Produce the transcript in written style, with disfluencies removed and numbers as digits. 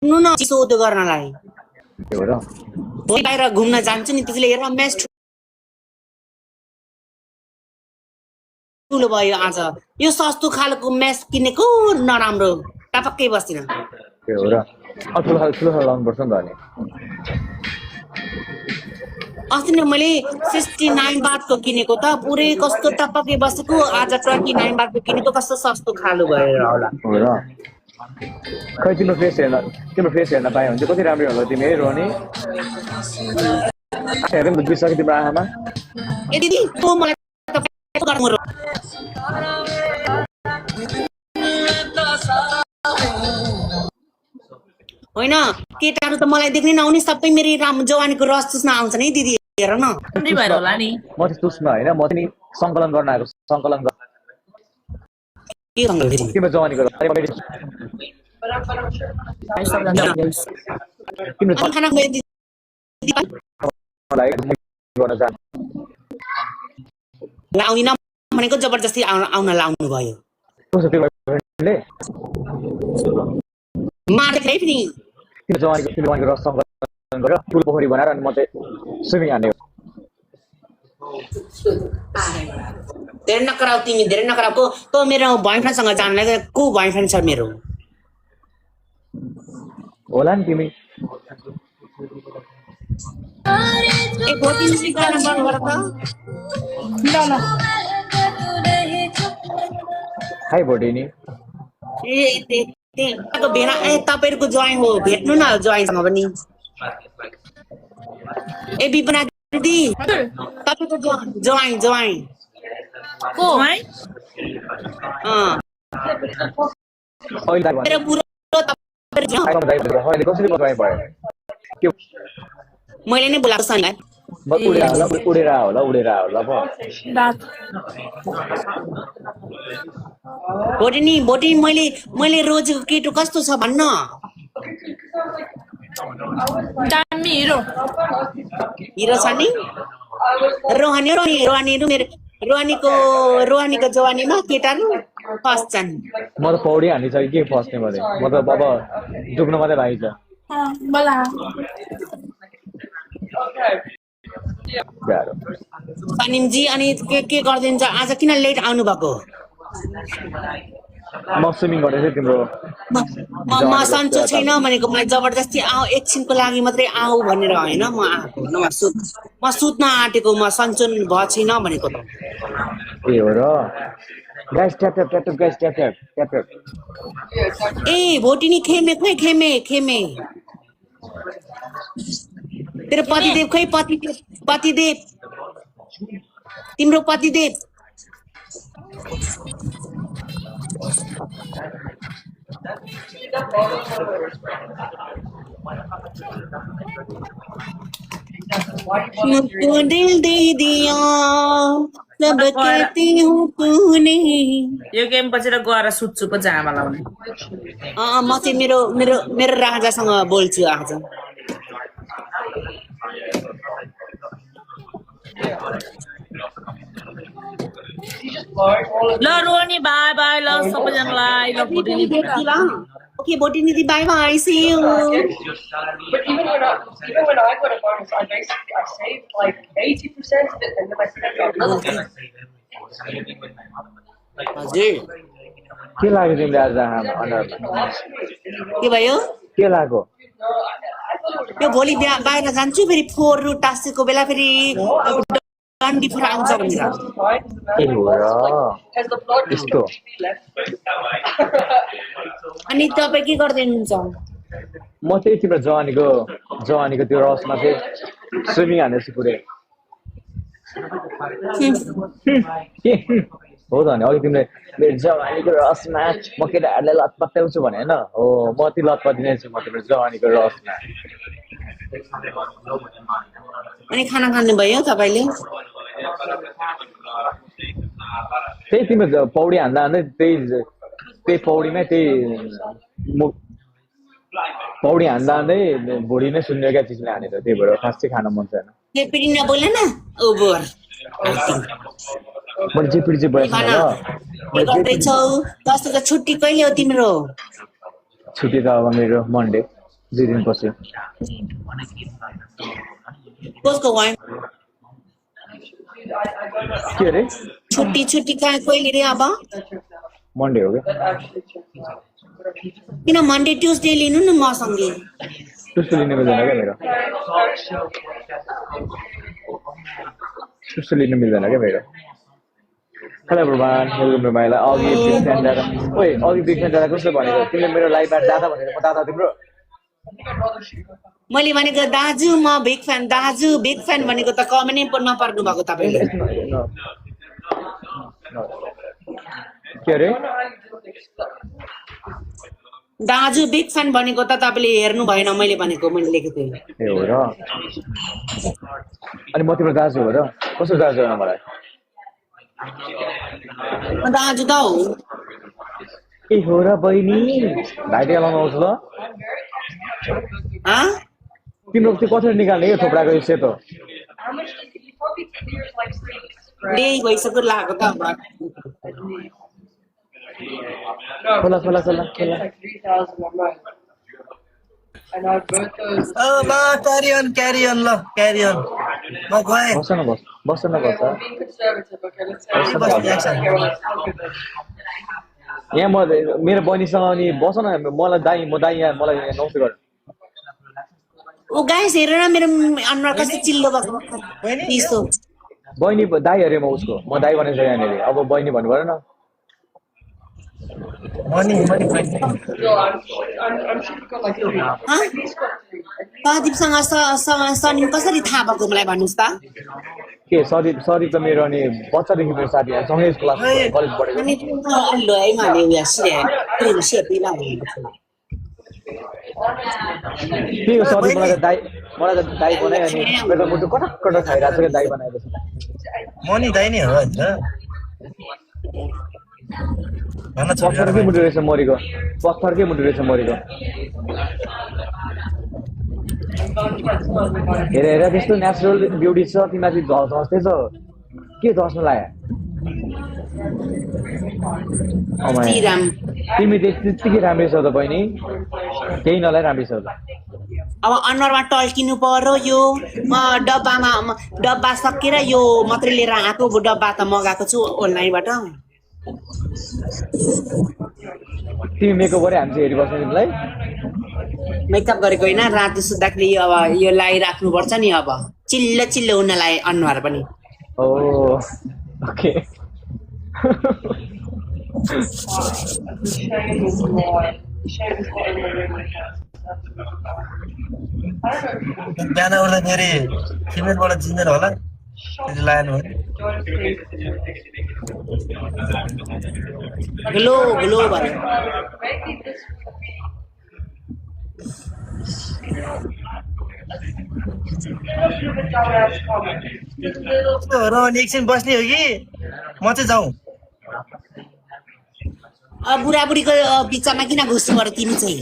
नु न चिसो गर्नलाई त्यो हो र भोलि बाहिर घुम्न जान्छु नि त्यसले हेर म्याच ठुलो भयो आज यो सस्तो खालको म्याच किनेको नराम्रो टपक्कै बस्दिन त्यो हो र ठुलो खालको लाउनुपर्छ नि त अनि अस्ति नै मैले 69 बातको किनेको त पुरै कस्तो टपक्कै बसेको आज 29 बातको किनेको कस्तो सस्तो खालको भएर होला हो र खै तिम्रो फेस हेर्न पायो भने चाहिँ कति राम्रो होला तिमी है रोनी हेर्दै बुझिसक्यो तिम्रो आँखामा ए दिदी तँ मलाई होइन केटाहरू त मलाई देख्नै नआउने सबै मेरो जवानीको रस चुस्न आउँछन् है दिदी हेर न भएर होला नि म चाहिँ चुस्न होइन म चाहिँ सङ्कलन गर्न आएको सङ्कलन तिम्रो जवानीको आउँदिन भनेको जबरजस्ती आउन लाउनु भयो मार्दै पनि जवानीको रस सङ्कलन गरेर ठुलो पोखरी बनाएर अनि म चाहिँ स्विमिङ हान्ने धेरै नकराउ तिमी धेरै नकराउको तँ मेरो बोयफ्रेन्डसँग जानलाई को बोयफ्रेन्ड छ मेरो होला नि तिमी ए भोलि गाना बन्द गर त ल हाई भोटिनी त्यहाँको भेना ए तपाईँहरूको ज्वाइँ हो भेट्नु न ज्वाइँसँग पनि ए विपना दिदी तपाईँको ज्वाइँ को है मेरो बुढो कसरी बताइ भयो मैले नै बोलाएको सनलाई उडेर होला भोटी मैले रोजेको केटो कस्तो छ भन्न दामी हिरो छ नि रोहानीको जवानीमा केटाहरू फस्छन् म त पौडी हान्ने छ के फस्ने मैले म त अब डुब्न मात्रै बाँकी छ सनिमजी अनि के गरिदिन्छ आज किन लेट आउनु भएको म स्विमिङ गर्दैछु तिम्रो म सन्चो छैन भनेको मलाई जबरजस्ती आऊ एकछिनको लागि मात्रै आऊ भनेर होइन म आएको म सुत्न आँटेको म सन्चो भएको छैन भनेको त ए हो र गाइस ट्याप ए भोटिनी खेमे खेमे तेरो पतिदेव खै पतिदेव तिम्रो पतिदेव मुझको दिल दे दिया सब कहती हूँ तूने यो गेम पछि गएर सुत्छु पो जामा लाउने म चाहिँ मेरो राजासँग बोल्छु आज ल रोनी बाई बाई ल सबैजनालाई ल भोटिनी ओके भोटिनी दी bye bye see you But even when I got a bonus, I saved like 80% of it, and then I spent another 50%. हजुर के लाग्यो तिमीले आज अनुहारमा के भयो के लाग्यो यो भोलि बाहिर जान्छु फेरि फोहोर टाँसेको बेला फेरि डन्डी फुल आउँछ भनेर ए हो र यस्तो अनि तपाईँ के गर्दै हुनुहुन्छ म चाहिँ तिम्रो जवानीको त्यो रसमा चाहिँ स्विमिङ हान्दैछु पुरै हो त नि अघि तिमीले मेरो जवानीको रसमा म केटाहरूलाई लत पत्याउँछु भने होइन हो म ती लत पत्याउँछु म तिम्रो जवानीको रसमा अनि खाना खानुभयो तपाईँले त्यही तिम्रो पौडी हान्दा त्यही पौडीमै पौडी हान्दा भुँडी नै सुन्ने क्या चिजले हानेर त्यही भएर खासै खान मन छैन फेरि नबोल न ओभर मैले चिपिडी चाहिँ बसेँ के गर्दैछौ दसैँको छुट्टी कहिले हो तिम्रो छुट्टी त अब मेरो मन्डे 2 दिनपछि कसको वाइन के अरे छुट्टी कहाँ कहिले रे अब मन्डे हो क्या किन मन्डे ट्युसडे लिनु न मसँगै त्यस्तो लिनु मिल्दैन क्या मेरो त्यस्तो लिनु मिल्दैन क्या मेरो hello everyone welcome to my life अघि बिग फ्यान दादा ओइ अघि बिग फ्यान दादा कस्तो भनेको तिमीले मेरो लाइभबाट दादा भनेर म दादा तिम्रो मैले भनेको दाजु म बिग फ्यान दाजु बिग फ्यान भनेको त कमेन्टै पनि नपर्नु भएको तपाईँले के अरे दाजु बिग फ्यान भनेको त तपाईँले हेर्नु भएन मैले भनेको मैले लेखेको थिएँ ए हो र अनि म तिम्रो दाजु हो र कस्तो दाजु हो मलाई दाजु त हो ए हो र बहिनी भाइले लाउनु आउँछ ल तिम्रो त्यो कसरी निकाल्ने यो थोप्राको यो सेतो How much does it? You probably clears like 3 ल्याइ भइसक्यो लागेको त अब खोला खोला खोला खोला like 3,000 a month. And I bought those. Carry on ल क्यारी अन म गएँ बस न बस बस न बस Being conservative, okay, let's say. Bus action यहाँ म मेरो बहिनीसँग अनि बस न मलाई दाइ म दाइ यहाँ मलाई यहाँ नौसे गर ओ गाइस हेर न मेरो अनुहार कस्तो चिल्लो भएको यस्तो बहिनी दाइ अरे म उसको म दाइ भनेको यहाँनिर अब बहिनी भन्नु पऱ्यो न money No, I'm sure you've got like 3. At least got 3. प्रदीपसँग Sunny कसरी थाहा भएको मलाई भन्नुहोस् त के सरी सरी त मेरो अनि बच्चादेखि मेरो साथी सँगै क्लास कलेज पढेको अनि लो है माले उया सिरे सेपी ला के सरी मलाई त दाइ बनायो अनि मेरो मुटु कटक कटक खाइरहेको छ क्या दाइ बनाएपछि मनी दाइ नै हो होइन भन पत्थरकै मुटु रहेछ मरेको पत्थरकै मुटु रहेछ मरेको हेर हेर त्यस्तो नेचुरल ब्युटी छ तिमीमाथि झस्दै छ के झस्नु लाग्यो श्रीराम तिमी त्यत्तिकै राम्रै छ त बहिनी केही नलाई राम्रै छ त अब अनुहारमा टल्किनु पर्यो यो म डब्बा सकेर यो मात्रै लिएर आएको डब्बा त मगाएको छु अनलाइनबाट तिमी मेकअप गरे हामी चाहिँ हेरिबस्नु तिमीलाई मेकअप गरेको होइन रातो सुत्दाखेरि अब यो लगाइराख्नुपर्छ नि अब चिल्लो चिल्लो हुनलाई अनुहार पनि ओ okay Shame is more. Shame is more in the room. I don't know. बिहान उठ्दाखेरि फिमेलबाट चिन्दैन होला त्यसले लानु हो ग्लो ग्लो भन्यो Maybe this would be a dumbass comment. Just a little. र अनि एकछिन बस्ने हो कि म चाहिँ जाउँ बुढाबुढीको बिचमा किन घुस्नु पर्यो तिमी चाहिँ